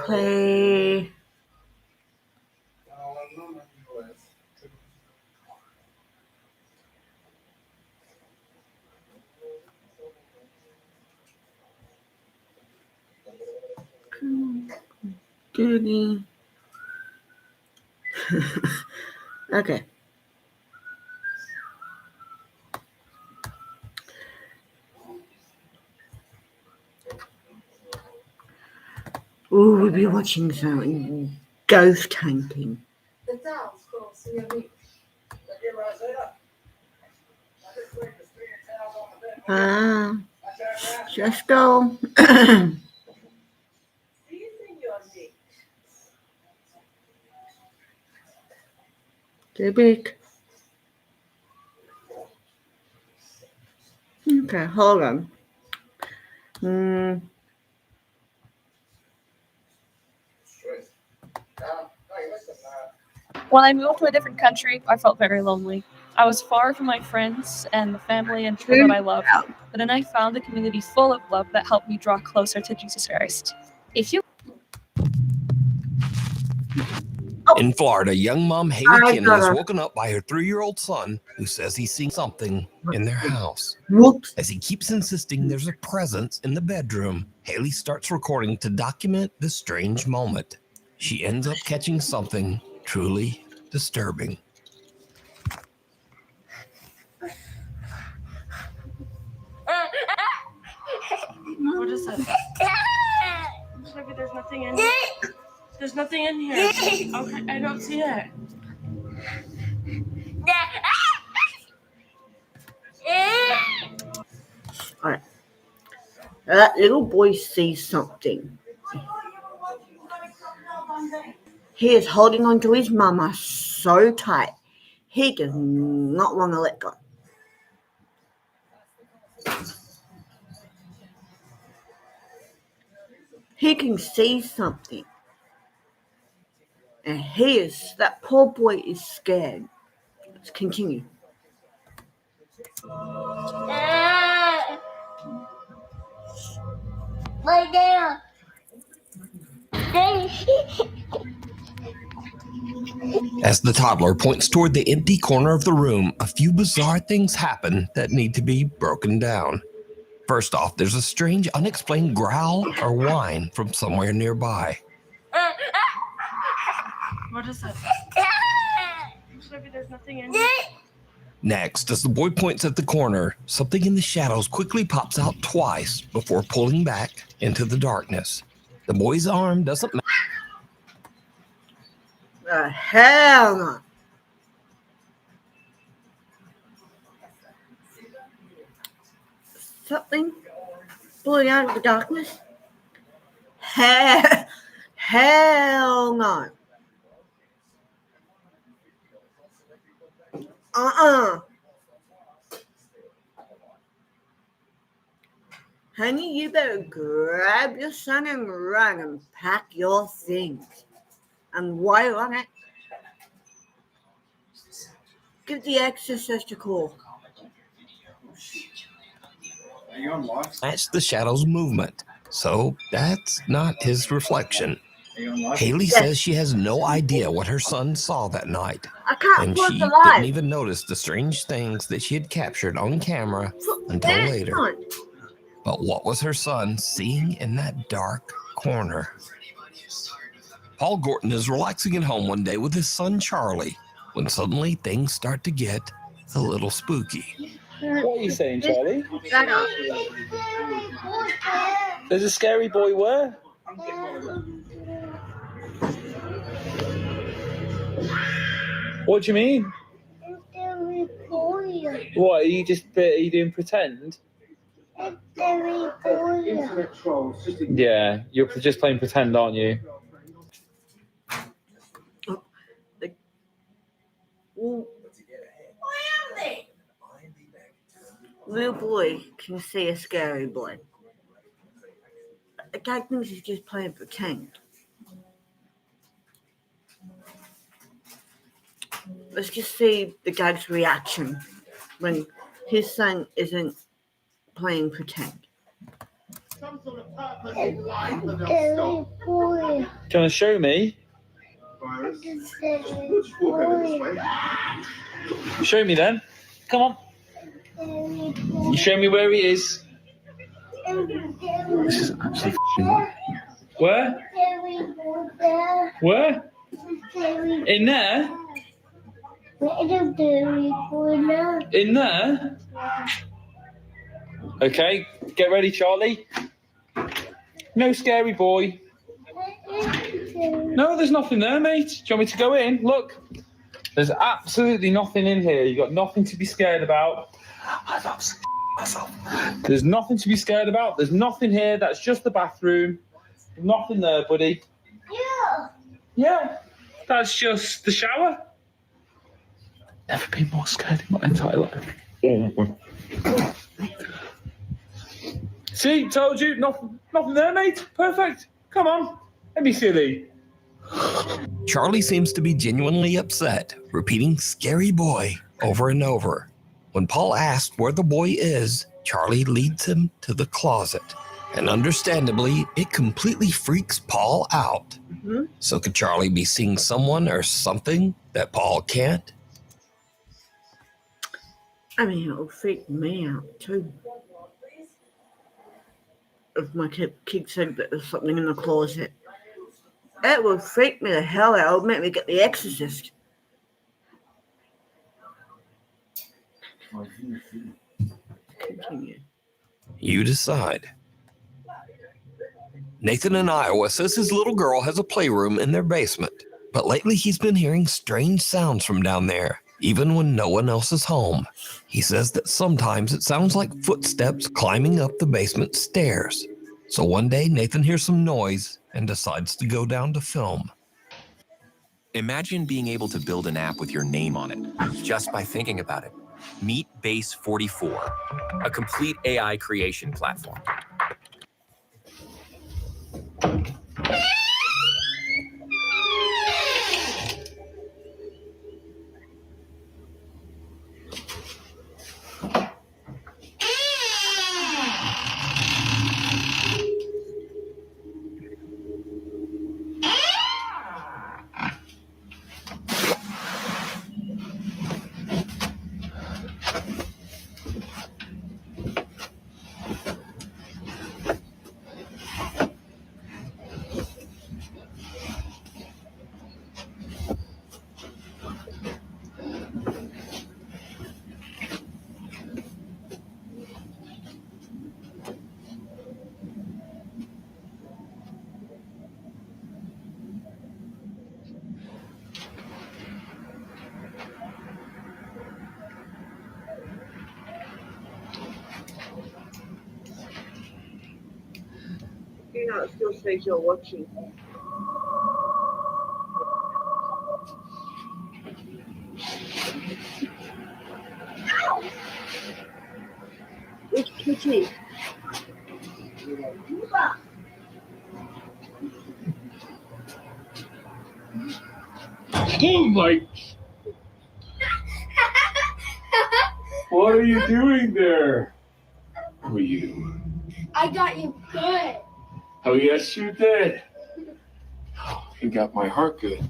Play. Goody. Okay. Ooh, we'll be watching some ghost hunting. Just go. Too big. Okay, hold on. When I moved to a different country, I felt very lonely. I was far from my friends and the family and people that I loved. But then I found a community full of love that helped me draw closer to Jesus Christ. In Florida, young mom Haley Kinney is woken up by her 3-year-old son who says he's seen something in their house. Whoops. As he keeps insisting there's a presence in the bedroom, Haley starts recording to document this strange moment. She ends up catching something truly disturbing. What is it? Maybe there's nothing in here. There's nothing in here. Okay, I don't see it. Alright. That little boy sees something. He is holding on to his mama so tight. He does not want to let go. He can see something. And that poor boy is scared. Let's continue. Lay down. As the toddler points toward the empty corner of the room, a few bizarre things happen that need to be broken down. First off, there's a strange, unexplained growl or whine from somewhere nearby. What is it? Maybe there's nothing in here. Next, as the boy points at the corner, something in the shadows quickly pops out twice before pulling back into the darkness. The boy's arm doesn't match. Hell no. Something pulling out of the darkness? Hell no. Honey, you better grab your son and run and pack your things. And while on it, give the exorcist a call. Match the shadow's movement, so that's not his reflection. Haley says she has no idea what her son saw that night, and she didn't even notice the strange things that she had captured on camera until later. But what was her son seeing in that dark corner? Paul Gorton is relaxing at home one day with his son Charlie when suddenly things start to get a little spooky. What are you saying, Charlie? There's a scary boy where? What do you mean? What, are you doing pretend? Yeah, you're just playing pretend, aren't you? Little boy can see a scary boy. The guy thinks he's just playing pretend. Let's just see the guy's reaction when his son isn't playing pretend. Can you show me? Show me then. Come on. You show me where he is. This is actually where? Where? In there? In there? Okay, get ready, Charlie. No scary boy. No, there's nothing there, mate. Do you want me to go in? Look. There's absolutely nothing in here. You've got nothing to be scared about. I've upset myself. There's nothing to be scared about. There's nothing here. That's just the bathroom. Nothing there, buddy. Yeah. Yeah. That's just the shower. Never been more scared in my entire life. See, told you. Nothing there, mate. Perfect. Come on. Don't be silly. Charlie seems to be genuinely upset, repeating "scary boy" over and over. When Paul asks where the boy is, Charlie leads him to the closet. And understandably, it completely freaks Paul out. Mm-hmm. So could Charlie be seeing someone or something that Paul can't? I mean, it'll freak me out too. If my kid said that there's something in the closet, it would freak me the hell out. It would make me get The Exorcist. Continue. You decide. Nathan in Iowa says his little girl has a playroom in their basement, but lately he's been hearing strange sounds from down there, even when no one else is home. He says that sometimes it sounds like footsteps climbing up the basement stairs. So one day Nathan hears some noise and decides to go down to film. Imagine being able to build an app with your name on it, just by thinking about it. Meet Base 44, a complete AI creation platform. You know, it still says you're watching. Which kitty? Oh my! What are you doing there? Who are you? I got you good. Oh yes, you did. Oh, you got my heart good.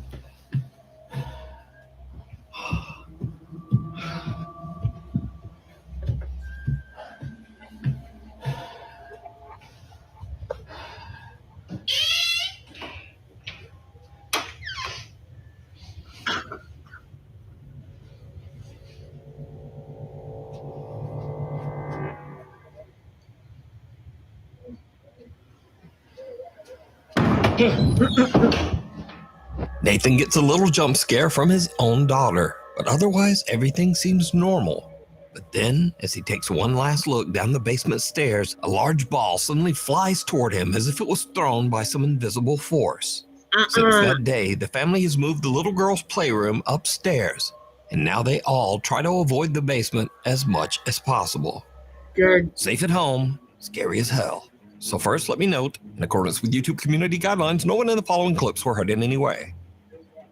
Nathan gets a little jump scare from his own daughter, but otherwise everything seems normal. But then, as he takes one last look down the basement stairs, a large ball suddenly flies toward him as if it was thrown by some invisible force. Since that day, the family has moved the little girl's playroom upstairs, and now they all try to avoid the basement as much as possible. Good. Safe at home, scary as hell. So first, let me note, in accordance with YouTube community guidelines, no one in the following clips were hurt in any way.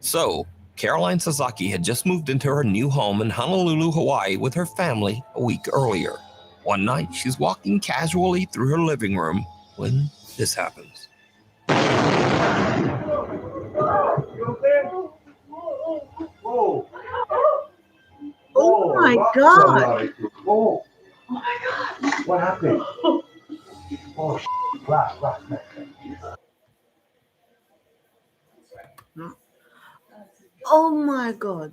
So, Caroline Sasaki had just moved into her new home in Honolulu, Hawaii with her family a week earlier. One night, she's walking casually through her living room when this happens. Oh my God! Oh my God! What happened? Oh, glass. Oh my God!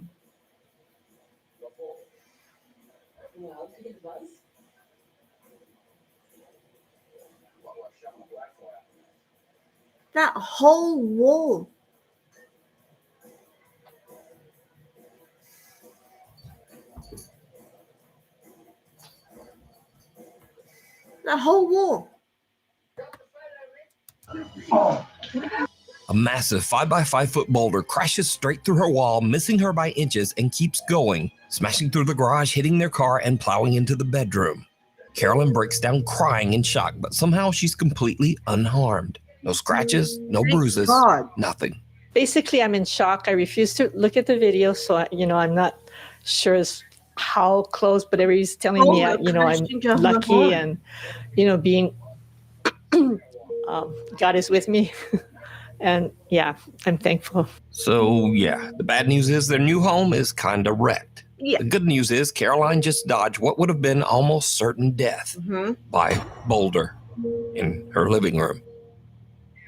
That whole wall. The whole wall. A massive 5x5-foot boulder crashes straight through her wall, missing her by inches, and keeps going, smashing through the garage, hitting their car, and plowing into the bedroom. Carolyn breaks down crying in shock, but somehow she's completely unharmed. No scratches, no bruises, nothing. Basically, I'm in shock. I refuse to look at the video, so I'm not sure how close, but everybody's telling me, I'm lucky and, being, God is with me. And yeah, I'm thankful. So yeah, the bad news is their new home is kind of wrecked. Yeah. The good news is Caroline just dodged what would have been almost certain death by boulder in her living room.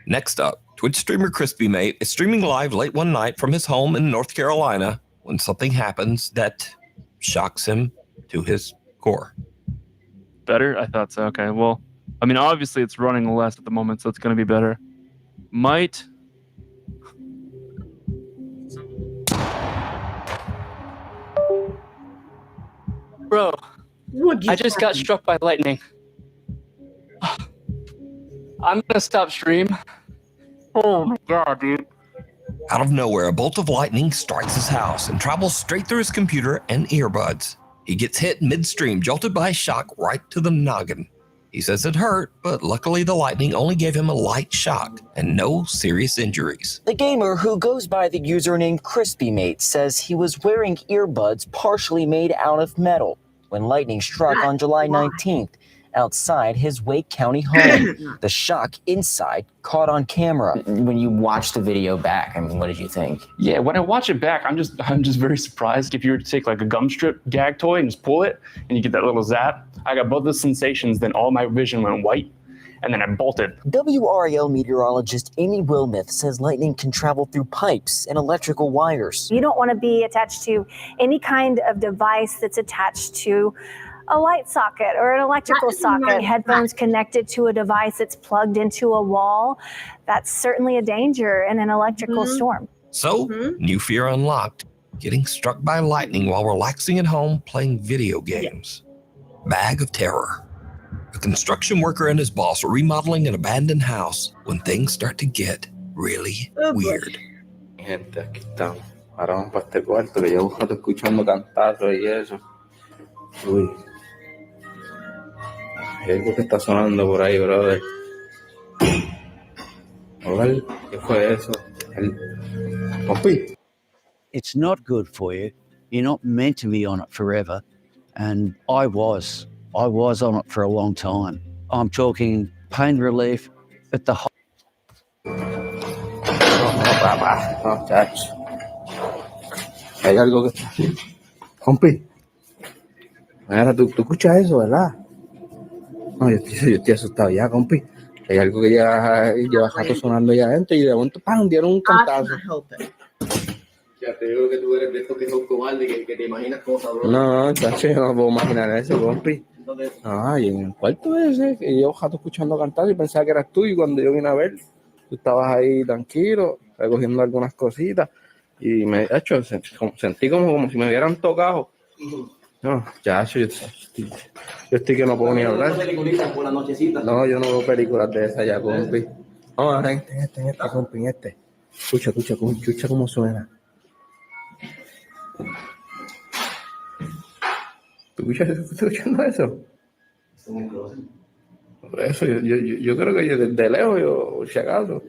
Next up, Twitch streamer CrispyMate is streaming live late one night from his home in North Carolina when something happens that shocks him to his core. Better? I thought so. Okay, well, I mean, obviously it's running less at the moment, so it's going to be better. Might... Bro, I just got struck by lightning. I'm gonna stop stream. Oh my God, dude. Out of nowhere, a bolt of lightning strikes his house and travels straight through his computer and earbuds. He gets hit midstream, jolted by a shock right to the noggin. He says it hurt, but luckily the lightning only gave him a light shock and no serious injuries. The gamer, who goes by the username CrispyMate, says he was wearing earbuds partially made out of metal when lightning struck on July 19th outside his Wake County home. The shock inside caught on camera. When you watch the video back, I mean, what did you think? Yeah, when I watch it back, I'm just very surprised. If you were to take like a gum strip gag toy and just pull it, and you get that little zap, I got both the sensations, then all my vision went white, and then I bolted. WRAL meteorologist Amy Wilmeth says lightning can travel through pipes and electrical wires. You don't want to be attached to any kind of device that's attached to a light socket or an electrical socket. Headphones connected to a device that's plugged into a wall. That's certainly a danger in an electrical storm. So, new fear unlocked, getting struck by lightning while relaxing at home playing video games. Bag of terror. A construction worker and his boss are remodeling an abandoned house when things start to get really weird. Gente, aquí estamos. Ahora vamos para este cuarto que llevo un rato escuchando cantazos y eso. Uy. Hay algo que está sonando por ahí, brother. Oral, ¿qué fue eso? It's not good for you. You're not meant to be on it forever. And I was on it for a long time. I'm talking pain relief at the whole. No, chacho. Hay algo que... Compi. Mira, tú escuchas eso, ¿verdad? No, yo estoy asustado ya, compi. Hay algo que lleva rato sonando allá adentro y de momento, ¡pam!, dieron un cantazo. Ya te digo que tú eres de estos que son cobardes, que te imaginas cosas, bro. No, chacho, yo no puedo imaginar eso, compi. Y en el cuarto ese, que llevo rato escuchando cantar y pensaba que eras tú, y cuando yo vine a ver, tú estabas ahí tranquilo, recogiendo algunas cositas, y sentí como si me hubieran tocado. No, chacho, yo estoy que no puedo ni hablar. Por la nochecita. No, yo no veo películas de esas ya, compi. Vamos a ver, compi, Escucha cómo suena. ¿Tú estás escuchando eso? Por eso, yo creo que desde lejos, si acaso.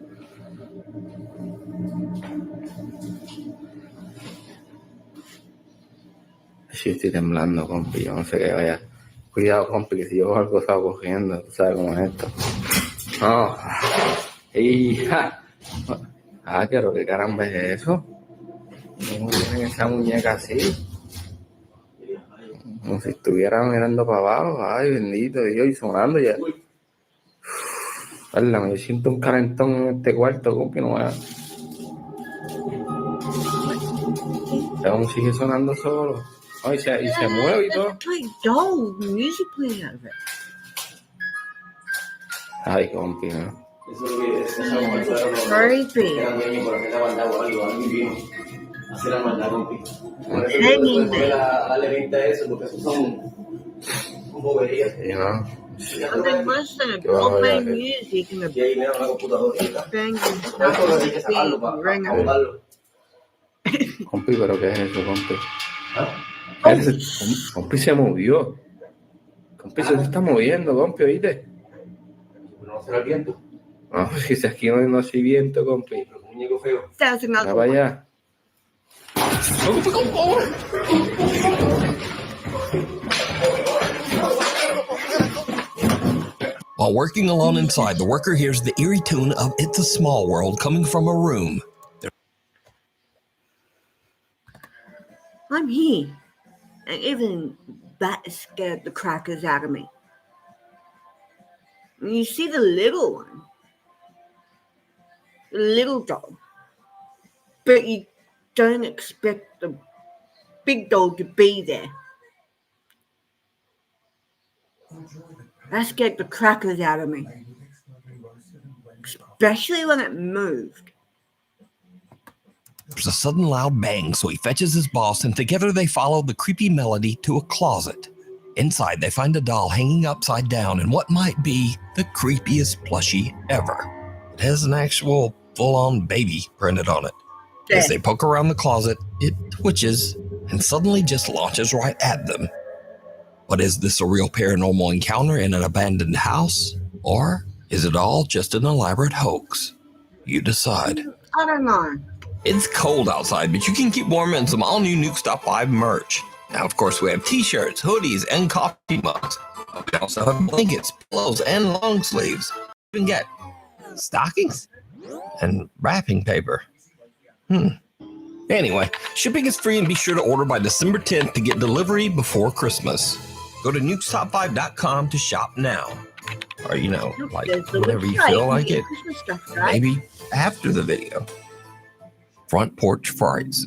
Sí, estoy temblando, compi. Yo no sé qué vaya. Cuidado, compi, que si yo algo salgo cogiendo, tú sabes cómo es esto. No. Hija. Pero qué caramba es eso. ¿Cómo tienen esa muñeca así? Como si estuvieran mirando para abajo. Ay, bendito Dios, y sonando ya. Yo siento un calentón en este cuarto, compi, no vaya. Aún sigue sonando solo. Ay, y se mueve y todo. Music playing out of it. Ay, compi, ¿no? Creepy. They listen to bumping music and the banging stuff ringing. Compi, ¿pero qué es eso, compi? Compi se movió. Compi se está moviendo, compi, ¿oíste? ¿No será el viento? No, si aquí no hay viento, compi. Un muñeco feo. Va para allá. While working alone inside, the worker hears the eerie tune of It's a Small World coming from a room. I'm here, and even that scared the crackers out of me. And you see the little one, the little dog, but you don't expect the big dog to be there. That scared the crackers out of me, especially when it moved. There's a sudden loud bang, so he fetches his boss, and together they follow the creepy melody to a closet. Inside, they find a doll hanging upside down in what might be the creepiest plushie ever. It has an actual full-on baby printed on it. As they poke around the closet, it twitches and suddenly just launches right at them. But is this a real paranormal encounter in an abandoned house? Or is it all just an elaborate hoax? You decide. I don't know. It's cold outside, but you can keep warm in some all-new Nukes Top 5 merch. Now, of course, we have t-shirts, hoodies, and coffee mugs. We also have blankets, pillows, and long sleeves. You can get stockings and wrapping paper. Anyway, shipping is free, and be sure to order by December 10th to get delivery before Christmas. Go to nukestop5.com to shop now. Or, whenever you feel like it. Maybe after the video. Front Porch Frights.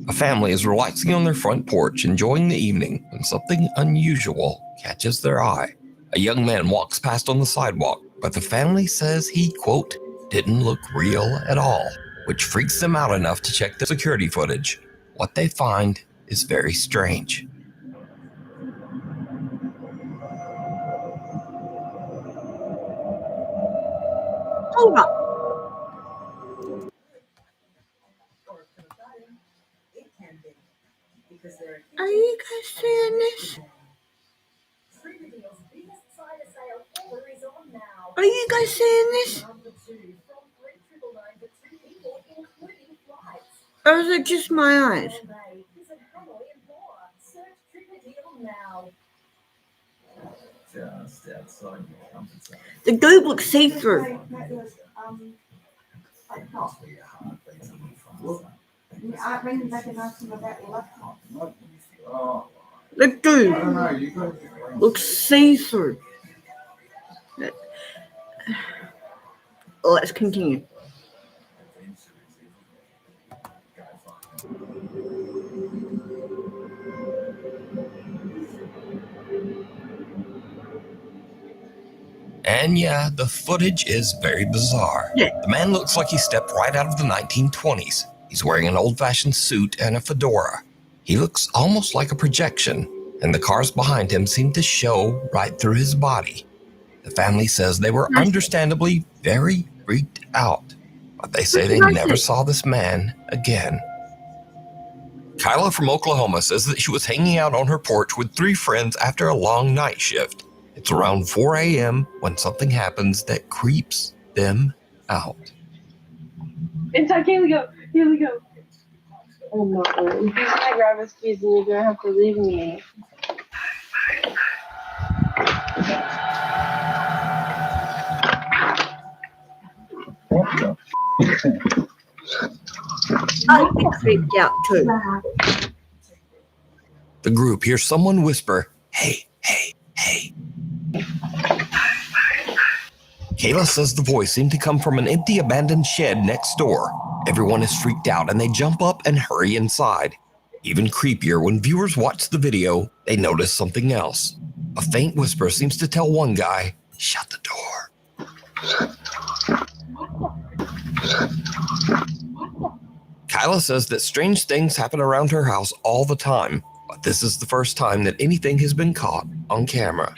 A family is relaxing on their front porch, enjoying the evening, when something unusual catches their eye. A young man walks past on the sidewalk, but the family says he, quote, didn't look real at all, which freaks them out enough to check the security footage. What they find is very strange. Hold up. Are you guys seeing this? Are you guys seeing this? Or is it just my eyes? The globe looks see-through. The globe looks see-through. Let's continue. And yeah, the footage is very bizarre. The man looks like he stepped right out of the 1920s. He's wearing an old-fashioned suit and a fedora. He looks almost like a projection, and the cars behind him seem to show right through his body. The family says they were understandably very freaked out, but they say they never saw this man again. Kyla from Oklahoma says that she was hanging out on her porch with 3 friends after a long night shift. It's around 4 a.m. when something happens that creeps them out. Inside, here we go. Here we go. Oh no. He's gonna grab his keys and you're gonna have to leave me. I'd be creeped out too. The group hears someone whisper, "Hey, hey, hey." Kayla says the voice seemed to come from an empty abandoned shed next door. Everyone is freaked out and they jump up and hurry inside. Even creepier, when viewers watch the video, they notice something else. A faint whisper seems to tell one guy, "Shut the door." Kyla says that strange things happen around her house all the time, but this is the first time that anything has been caught on camera.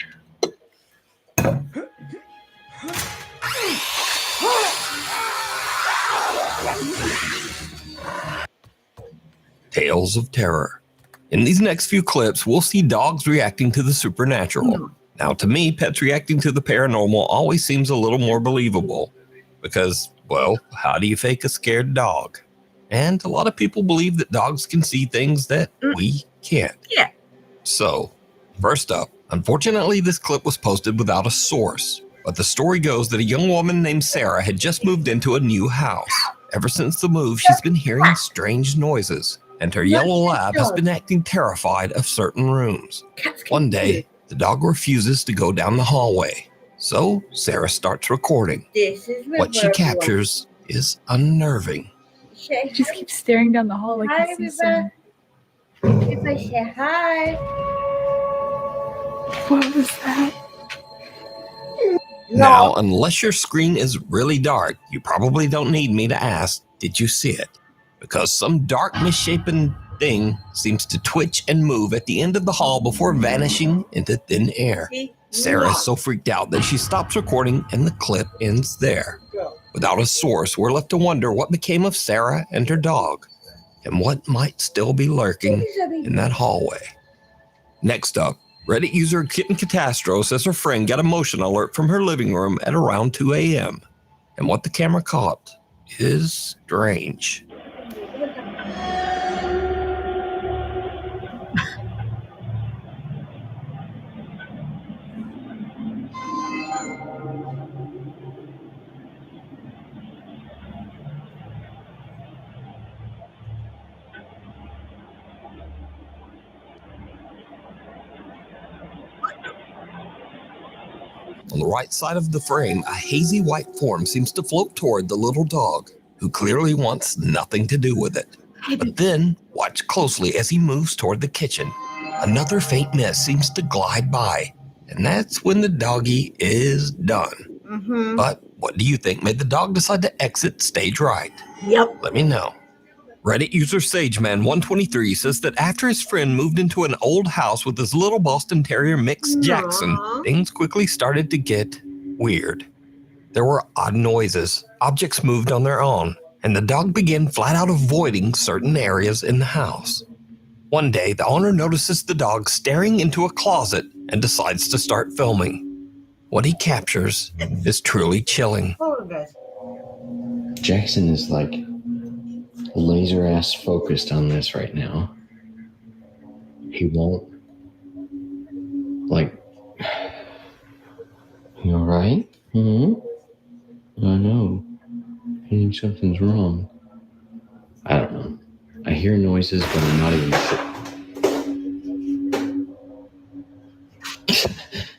Tales of terror. In these next few clips, we'll see dogs reacting to the supernatural. Now, to me, pets reacting to the paranormal always seems a little more believable because, well, how do you fake a scared dog? And a lot of people believe that dogs can see things that we can't. Yeah. So, first up, unfortunately, this clip was posted without a source, but the story goes that a young woman named Sarah had just moved into a new house. Ever since the move, she's been hearing strange noises, and her yellow lab has been acting terrified of certain rooms. One day, the dog refuses to go down the hallway, so Sarah starts recording. What she captures is unnerving. He just keeps staring down the hall like Hi, he's insane. If I say hi. What was that? Now, unless your screen is really dark, you probably don't need me to ask, did you see it? Because some dark, misshapen thing seems to twitch and move at the end of the hall before vanishing into thin air. Sarah is so freaked out that she stops recording and the clip ends there. Without a source, we're left to wonder what became of Sarah and her dog, and what might still be lurking in that hallway. Next up, Reddit user Kitten Catastro says her friend got a motion alert from her living room at around 2 a.m. And what the camera caught is strange. On the right side of the frame, a hazy white form seems to float toward the little dog, who clearly wants nothing to do with it. But then, watch closely as he moves toward the kitchen. Another faint mist seems to glide by, and that's when the doggy is done. But what do you think made the dog decide to exit stage right? Yep. Let me know. Reddit user SageMan123 says that after his friend moved into an old house with his little Boston Terrier mix Jackson, things quickly started to get weird. There were odd noises, objects moved on their own, and the dog began flat out avoiding certain areas in the house. One day, the owner notices the dog staring into a closet and decides to start filming. What he captures is truly chilling. Jackson is like laser ass focused on this right now. He won't, like, you alright? I know. I think something's wrong. I don't know. I hear noises, but I'm not even sure.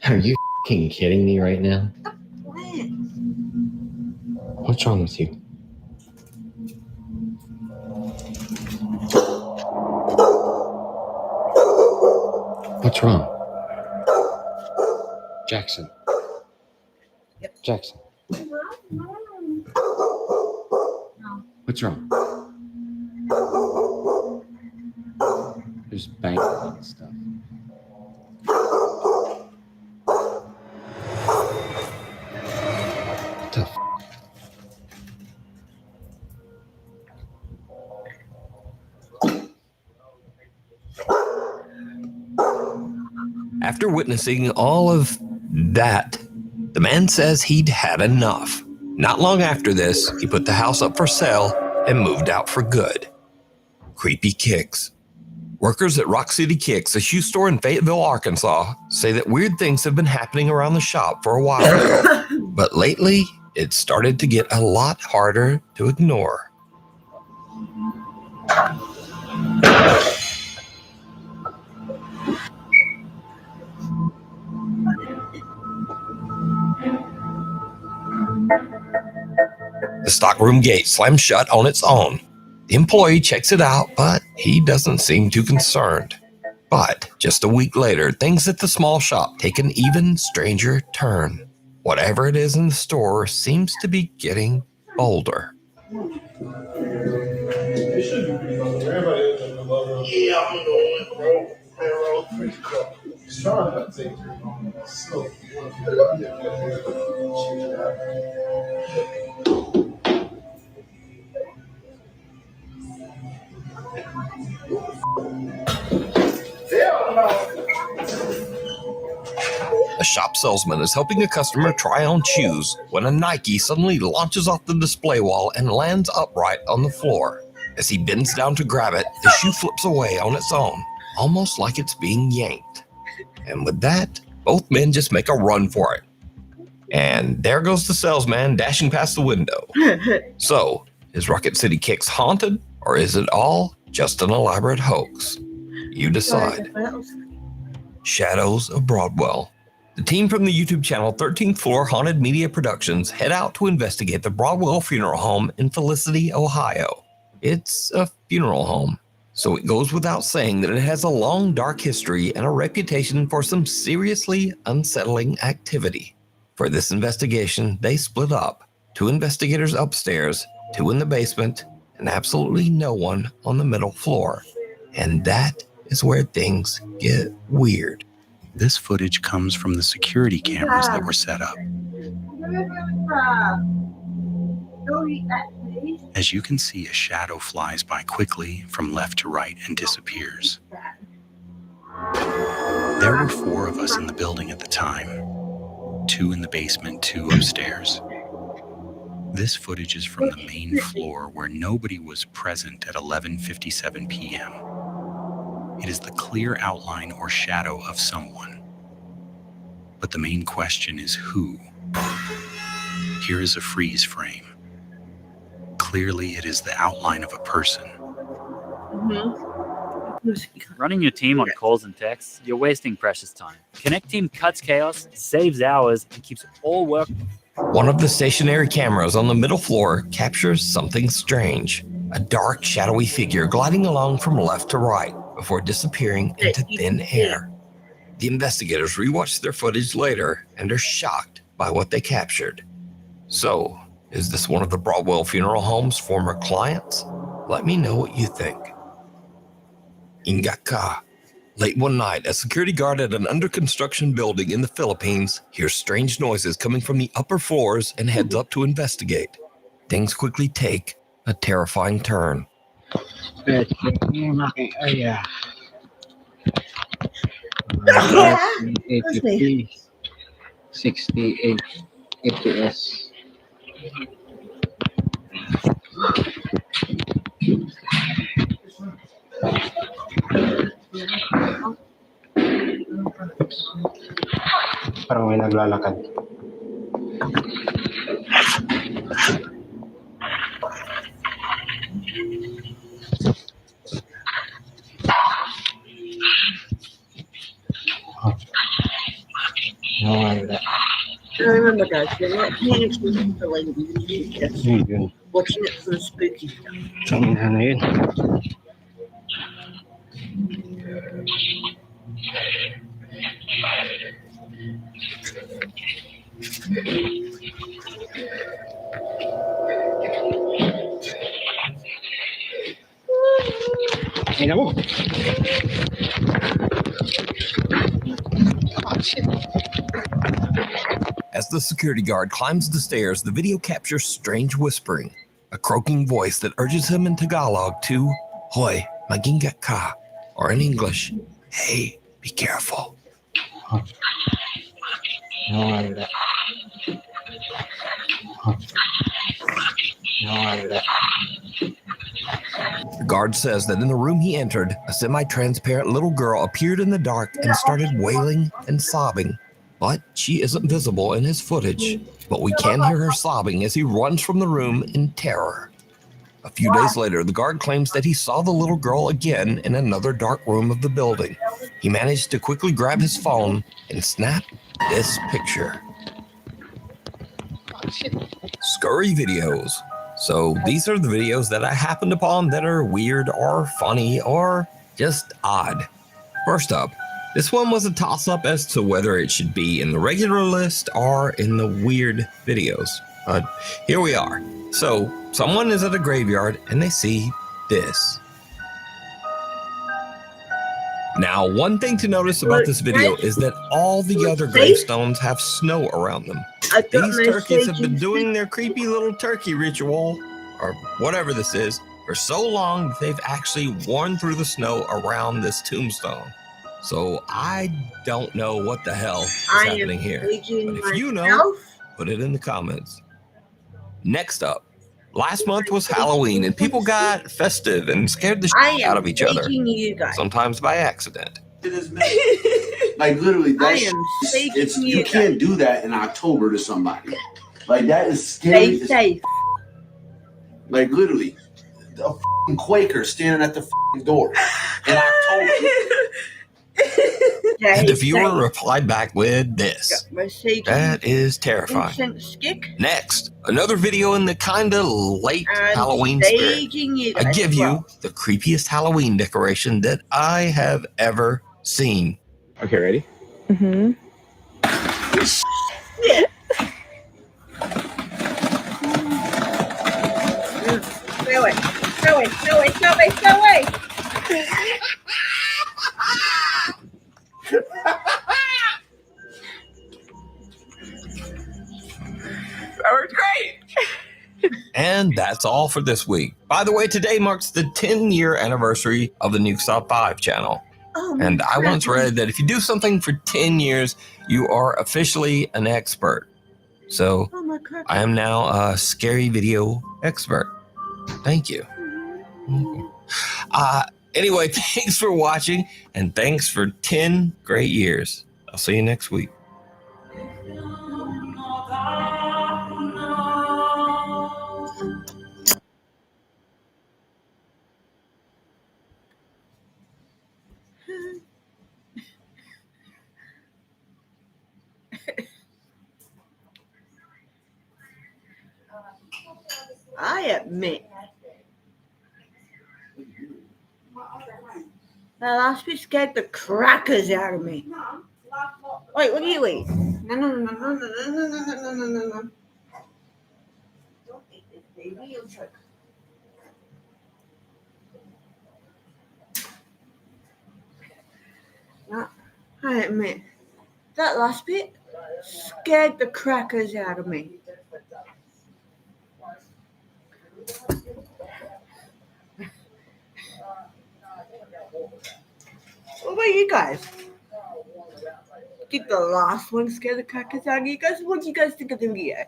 Are you f***ing kidding me right now? What's wrong with you? What's wrong? Jackson. Jackson. What's wrong? There's banging and stuff. What the f***? After witnessing all of that, the man says he'd had enough. Not long after this, he put the house up for sale and moved out for good. Creepy Kicks. Workers at Rock City Kicks, a shoe store in Fayetteville, Arkansas, say that weird things have been happening around the shop for a while ago. But lately, it started to get a lot harder to ignore. The stockroom gate slams shut on its own. The employee checks it out, but he doesn't seem too concerned. But just a week later, things at the small shop take an even stranger turn. Whatever it is in the store seems to be getting bolder. A shop salesman is helping a customer try on shoes when a Nike suddenly launches off the display wall and lands upright on the floor. As he bends down to grab it, the shoe flips away on its own, almost like it's being yanked. And with that, both men just make a run for it. And there goes the salesman dashing past the window. So, is Rocket City Kicks haunted, or is it all just an elaborate hoax? You decide. Shadows of Broadwell. The team from the YouTube channel 13th Floor Haunted Media Productions head out to investigate the Broadwell Funeral Home in Felicity, Ohio. It's a funeral home, so it goes without saying that it has a long, dark history and a reputation for some seriously unsettling activity. For this investigation, they split up. 2 investigators upstairs, 2 in the basement, and absolutely no one on the middle floor. And that is where things get weird. This footage comes from the security cameras that were set up. As you can see, a shadow flies by quickly from left to right and disappears. There were 4 of us in the building at the time. 2 in the basement, 2 upstairs. This footage is from the main floor where nobody was present at 11:57 p.m. It is the clear outline or shadow of someone. But the main question is who? Here is a freeze frame. Clearly, it is the outline of a person. Running your team on calls and texts, you're wasting precious time. Connect Team cuts chaos, saves hours, and keeps all work. One of the stationary cameras on the middle floor captures something strange. A dark, shadowy figure gliding along from left to right before disappearing into thin air. The investigators rewatch their footage later and are shocked by what they captured. So, is this one of the Broadwell Funeral Home's former clients? Let me know what you think. Ingaka. Late one night, a security guard at an under-construction building in the Philippines hears strange noises coming from the upper floors and heads up to investigate. Things quickly take a terrifying turn. 68 FPS. Parang may naglalakad. I remember guys, you're not paying attention to like just watching it for the spooky stuff. Ano yun? Tingnan mo. As the security guard climbs the stairs, the video captures strange whispering, a croaking voice that urges him in Tagalog to Hoy, mag-ingat ka, or in English, hey, be careful. The guard says that in the room he entered, a semi-transparent little girl appeared in the dark and started wailing and sobbing. But she isn't visible in his footage. But we can hear her sobbing as he runs from the room in terror. A few days later, the guard claims that he saw the little girl again in another dark room of the building. He managed to quickly grab his phone and snap this picture. Scurry videos. So these are the videos that I happened upon that are weird or funny or just odd. First up, this one was a toss-up as to whether it should be in the regular list or in the weird videos. But here we are. So someone is at a graveyard and they see this. Now, one thing to notice about this video is that all the other gravestones have snow around them. These turkeys have been doing their creepy little turkey ritual, or whatever this is, for so long that they've actually worn through the snow around this tombstone. So I don't know what the hell is happening here. But if you know, put it in the comments. Next up, last month was Halloween and people got festive and scared the shit out of each other. Sometimes by accident. Like literally, you can't do that in October to somebody. Like that is scary. Stay safe. Like literally, a f***ing Quaker standing at the f***ing door in October. And the viewer replied back with this. That is terrifying. Next, another video in the kinda late Halloween spirit. I give you the creepiest Halloween decoration that I have ever seen. Okay, ready? Mm-hmm. Yeah. Go away. That was great. And that's all for this week. By the way, today marks the 10-year anniversary of the Nukes Top 5 channel. And I once read that if you do something for 10 years, you are officially an expert. So I am now a scary video expert. Thank you. Anyway, thanks for watching and thanks for 10 great years. I'll see you next week. I admit that last bit scared the crackers out of me. Wait, what do you eat? No. Don't eat this, baby. You'll choke. I admit that last bit scared the crackers out of me. What about you guys? Did the last one scare the crackers out of you guys? What do you guys think of the video?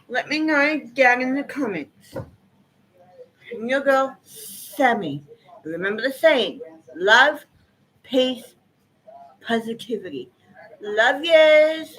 Let me know down in the comments. And your girl, Sammy. Remember the saying, love, peace, positivity. Love yous.